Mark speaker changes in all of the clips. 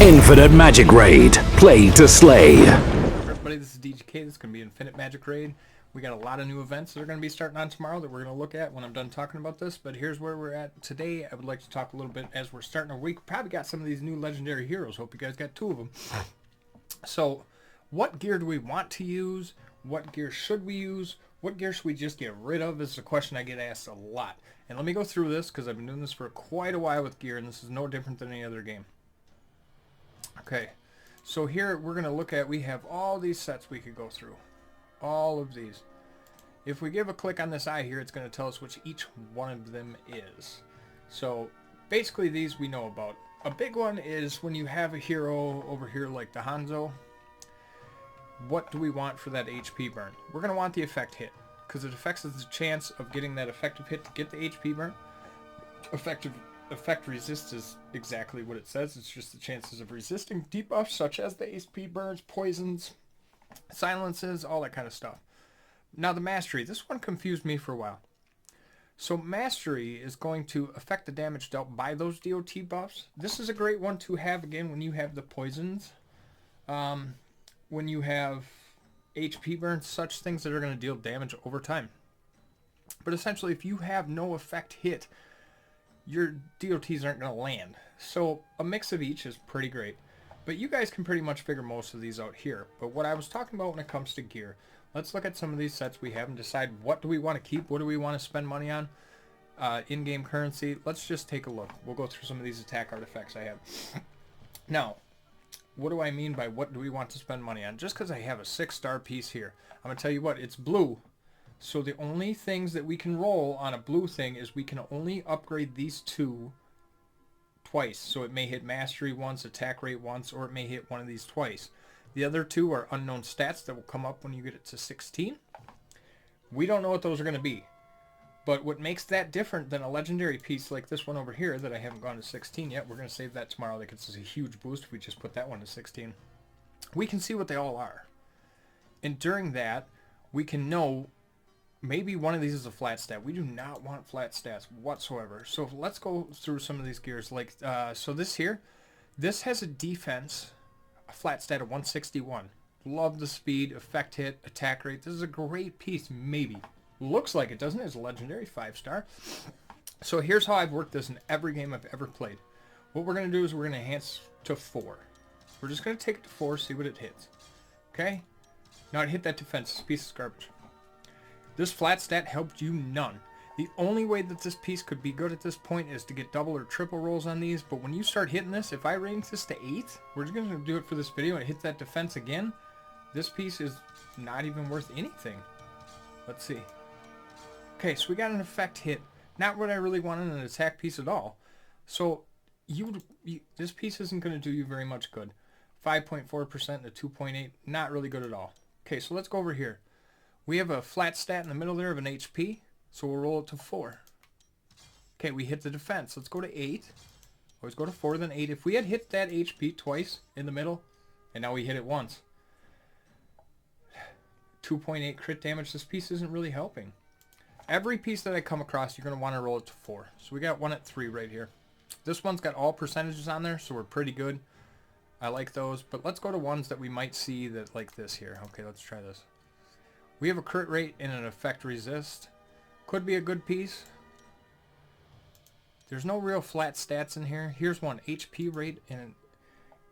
Speaker 1: Infinite Magic Raid. Play to slay.
Speaker 2: Everybody, this is DGK. This is going to be Infinite Magic Raid. We got a lot of new events that are going to be starting on tomorrow that we're going to look at when I'm done talking about this. But here's where we're at today. I would like to talk a little bit as we're starting our week. Probably got some of these new legendary heroes. Hope you guys got 2 of them. So, what gear do we want to use? What gear should we use? What gear should we just get rid of is a question I get asked a lot. And let me go through this because I've been doing this for quite a while with gear, and this is no different than any other game. Okay, so here we're going to look at, we have all these sets we could go through. All of these. If we give a click on this eye here, it's going to tell us which each one of them is. So basically these we know about. A big one is when you have a hero over here like the Hanzo. What do we want for that HP burn? We're going to want the effect hit, because it affects the chance of getting that effective hit to get the HP burn. Effect resist is exactly what it says. It's just the chances of resisting debuffs such as the HP burns, poisons, silences, all that kind of stuff. Now the mastery, this one confused me for a while. So mastery is going to affect the damage dealt by those DOT buffs. This is a great one to have again when you have the poisons, when you have HP burns, such things that are going to deal damage over time. But essentially if you have no effect hit, your DOTs aren't going to land. So a mix of each is pretty great. But you guys can pretty much figure most of these out here. But what I was talking about when it comes to gear, let's look at some of these sets we have and decide what do we want to keep, what do we want to spend money on, in-game currency. Let's just take a look. We'll go through some of these attack artifacts I have. Now, what do I mean by what do we want to spend money on? Just because I have a 6-star piece here, I'm going to tell you what, it's blue. So the only things that we can roll on a blue thing is we can only upgrade these 2 twice. So it may hit mastery once, attack rate once, or it may hit one of these twice. The other 2 are unknown stats that will come up when you get it to 16. We don't know what those are going to be. But what makes that different than a legendary piece like this one over here that I haven't gone to 16 yet, we're going to save that tomorrow. That gets us a huge boost if we just put that one to 16. We can see what they all are. And during that, we can know maybe one of these is a flat stat. We do not want flat stats whatsoever. So let's go through some of these gears. Like, so this here, this has a defense, a flat stat of 161. Love the speed, effect hit, attack rate. This is a great piece, maybe. Looks like it, doesn't it? It's a legendary 5-star. So here's how I've worked this in every game I've ever played. What we're going to do is we're going to enhance to 4. We're just going to take it to 4, see what it hits. Okay? Now it hit that defense. This piece is garbage. This flat stat helped you none. The only way that this piece could be good at this point is to get double or triple rolls on these, but when you start hitting this, if I rank this to 8, we're just going to do it for this video and hit that defense again, this piece is not even worth anything. Let's see. Okay, so we got an effect hit. Not what I really wanted in an attack piece at all. So this piece isn't going to do you very much good. 5.4% to 2.8, not really good at all. Okay, so let's go over here. We have a flat stat in the middle there of an HP, so we'll roll it to 4. Okay, we hit the defense. Let's go to 8. Always go to 4, then 8. If we had hit that HP twice in the middle, and now we hit it once, 2.8 crit damage, this piece isn't really helping. Every piece that I come across, you're going to want to roll it to 4. So we got one at 3 right here. This one's got all percentages on there, so we're pretty good. I like those, but let's go to ones that we might see that like this here. Okay, let's try this. We have a crit rate and an effect resist. Could be a good piece. There's no real flat stats in here. Here's one, HP rate and an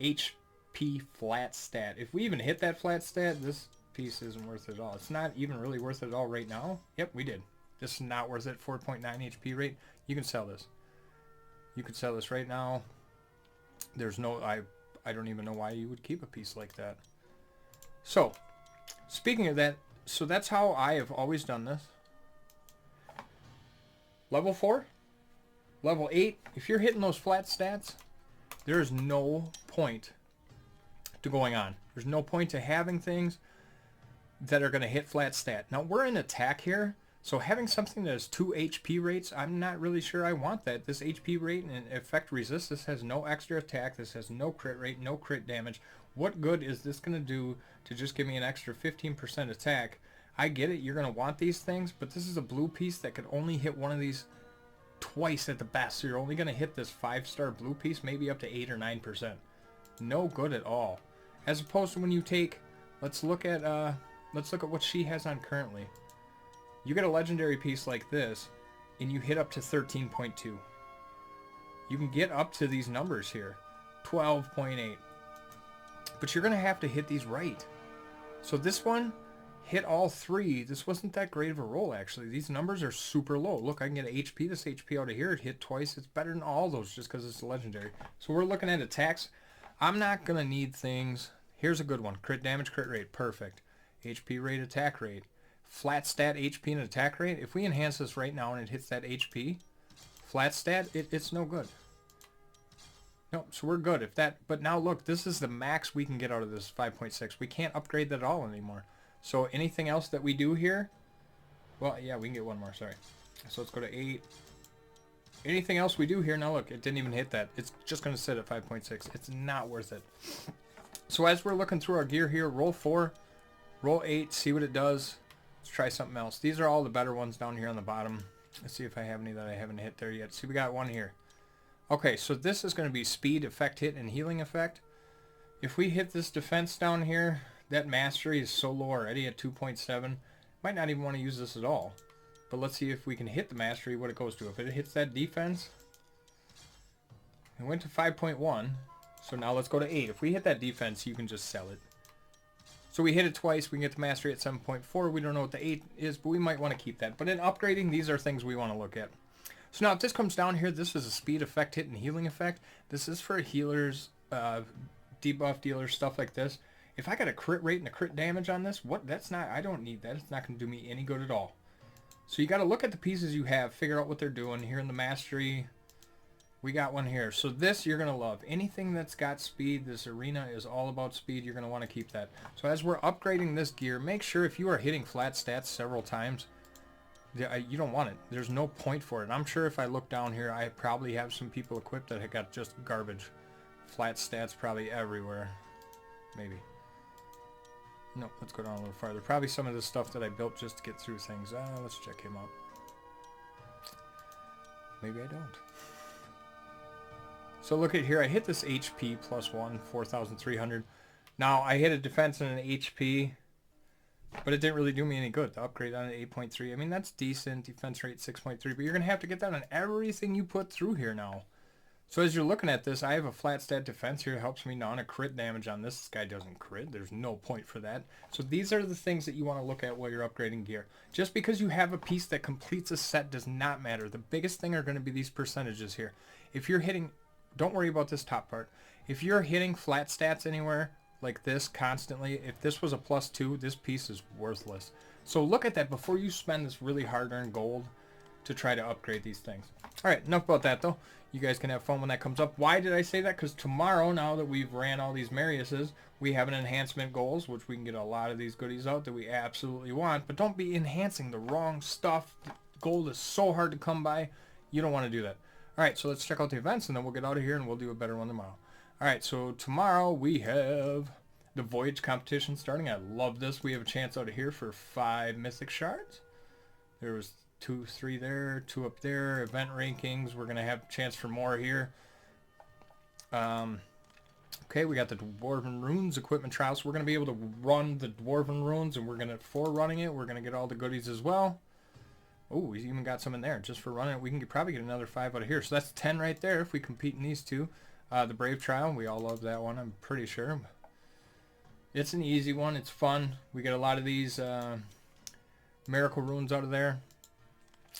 Speaker 2: HP flat stat. If we even hit that flat stat, this piece isn't worth it at all. It's not even really worth it at all right now. Yep, we did. This is not worth it. 4.9 HP rate. You can sell this. You could sell this right now. There's no, I don't even know why you would keep a piece like that. So, speaking of that, so that's how I have always done this. Level 4, level 8, if you're hitting those flat stats, there is no point to going on. There's no point to having things that are going to hit flat stat. Now we're in attack here, so having something that has 2 HP rates, I'm not really sure I want that. This HP rate and effect resist, this has no extra attack, this has no crit rate, no crit damage. What good is this going to do to just give me an extra 15% attack? I get it, you're going to want these things, but this is a blue piece that could only hit one of these twice at the best. So you're only going to hit this 5-star blue piece maybe up to 8 or 9%. No good at all. As opposed to when you take, let's look at what she has on currently. You get a legendary piece like this, and you hit up to 13.2. You can get up to these numbers here, 12.8. But you're going to have to hit these right. So this one hit all three. This wasn't that great of a roll, actually. These numbers are super low. Look, I can get an HP. This HP out of here, it hit twice. It's better than all those just because it's a legendary. So we're looking at attacks. I'm not going to need things. Here's a good one. Crit damage, crit rate. Perfect. HP rate, attack rate. Flat stat, HP, and attack rate. If we enhance this right now and it hits that HP, flat stat, it's no good. No, so we're good. But now look, this is the max we can get out of this 5.6. We can't upgrade that at all anymore. So anything else that we do here, well, yeah, we can get one more, sorry. So let's go to 8. Anything else we do here, now look, it didn't even hit that. It's just going to sit at 5.6. It's not worth it. So as we're looking through our gear here, roll 4, roll 8, see what it does. Let's try something else. These are all the better ones down here on the bottom. Let's see if I have any that I haven't hit there yet. See, we got one here. Okay, so this is going to be speed, effect, hit, and healing effect. If we hit this defense down here, that mastery is so low already at 2.7. Might not even want to use this at all. But let's see if we can hit the mastery, what it goes to. If it hits that defense, it went to 5.1. So now let's go to 8. If we hit that defense, you can just sell it. So we hit it twice. We can get the mastery at 7.4. We don't know what the 8 is, but we might want to keep that. But in upgrading, these are things we want to look at. So now if this comes down here, this is a speed, effect, hit, and healing effect. This is for healers, debuff dealers, stuff like this. If I got a crit rate and a crit damage on this, I don't need that. It's not going to do me any good at all. So you got to look at the pieces you have, figure out what they're doing. Here in the mastery, we got one here. So this you're going to love. Anything that's got speed, this arena is all about speed. You're going to want to keep that. So as we're upgrading this gear, make sure if you are hitting flat stats several times, you don't want it. There's no point for it. I'm sure if I look down here, I probably have some people equipped that have got just garbage. Flat stats probably everywhere. Maybe. No, let's go down a little farther. Probably some of the stuff that I built just to get through things. Let's check him out. Maybe I don't. So look at here. I hit this HP plus 1, 4,300. Now, I hit a defense and an HP, but it didn't really do me any good. The upgrade on an 8.3. I mean, that's decent. Defense rate 6.3, but you're going to have to get that on everything you put through here now. So as you're looking at this, I have a flat stat defense here. It helps me now on a crit damage on this. This guy doesn't crit. There's no point for that. So these are the things that you want to look at while you're upgrading gear. Just because you have a piece that completes a set does not matter. The biggest thing are going to be these percentages here. If you're hitting, don't worry about this top part. If you're hitting flat stats anywhere like this constantly, if this was a +2, this piece is worthless. So look at that before you spend this really hard-earned gold to try to upgrade these things. All right, enough about that though. You guys can have fun when that comes up. Why did I say that? Because tomorrow, now that we've ran all these Mariuses, we have an enhancement goals, which we can get a lot of these goodies out that we absolutely want. But don't be enhancing the wrong stuff. Gold is so hard to come by. You don't want to do that. All right, so let's check out the events, and then we'll get out of here, and we'll do a better one tomorrow. All right, so tomorrow we have the Voyage competition starting. I love this. We have a chance out of here for 5 Mythic Shards. There was 2, 3 there, 2 up there. Event rankings. We're going to have a chance for more here. Okay, we got the Dwarven Runes equipment trial. So we're going to be able to run the Dwarven Runes, and we're going to, for running it, we're going to get all the goodies as well. Oh, we even got some in there just for running it. We can probably get another 5 out of here. So that's 10 right there if we compete in these 2. The Brave Trial, we all love that one, I'm pretty sure. It's an easy one. It's fun. We get a lot of these Miracle Runes out of there.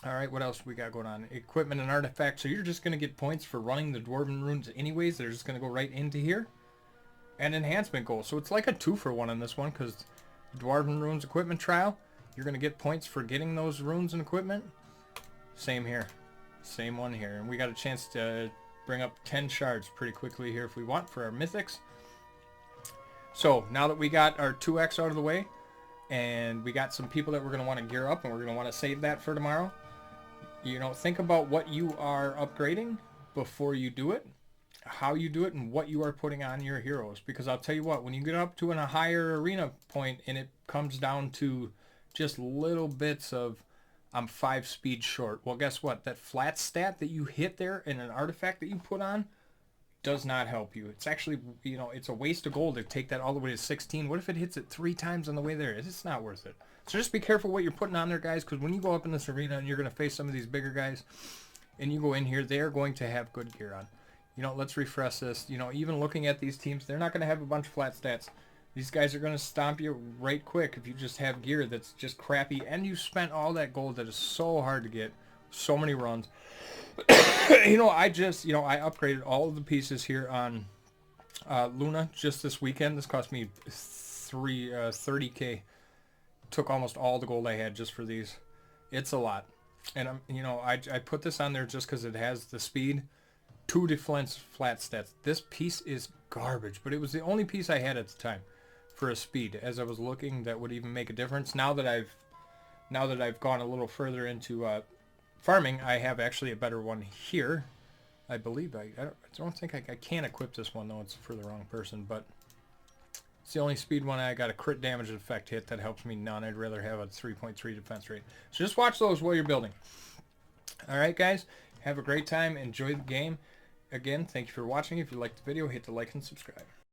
Speaker 2: All right, what else we got going on? Equipment and artifacts. So you're just going to get points for running the Dwarven Runes anyways. They're just going to go right into here. And enhancement goals. So it's like a 2-for-1 on this one because Dwarven Runes equipment trial, you're going to get points for getting those runes and equipment. Same here. Same one here. And we got a chance to bring up 10 shards pretty quickly here if we want for our mythics. So now that we got our 2x out of the way, and we got some people that we're going to want to gear up, and we're going to want to save that for tomorrow. You know, think about what you are upgrading before you do it, how you do it, and what you are putting on your heroes. Because I'll tell you what, when you get up to a higher arena point and it comes down to just little bits of, I'm 5 speed short. Well, guess what? That flat stat that you hit there and an artifact that you put on, does not help you. It's actually, you know, it's a waste of gold to take that all the way to 16. What if it hits it 3 times on the way there? It's not worth it. So just be careful what you're putting on there, guys, because when you go up in this arena and you're going to face some of these bigger guys, and you go in here, they are going to have good gear on. You know, let's refresh this. You know, even looking at these teams, they're not going to have a bunch of flat stats. These guys are going to stomp you right quick if you just have gear that's just crappy, and you spent all that gold that is so hard to get, so many runs. You know, I upgraded all of the pieces here on Luna just this weekend. This cost me 30K. Took almost all the gold I had just for these. It's a lot. And I put this on there just because it has the speed, 2 defense flat stats. This piece is garbage, but it was the only piece I had at the time for a speed. As I was looking, that would even make a difference. Now that I've gone a little further into farming, I have actually a better one here. I believe I don't think I can equip this one though. It's for the wrong person, but it's the only speed one. I got a crit damage effect hit that helps me none. I'd rather have a 3.3 defense rate. So just watch those while you're building. All right, guys, have a great time. Enjoy the game. Again, thank you for watching. If you liked the video, hit the like and subscribe.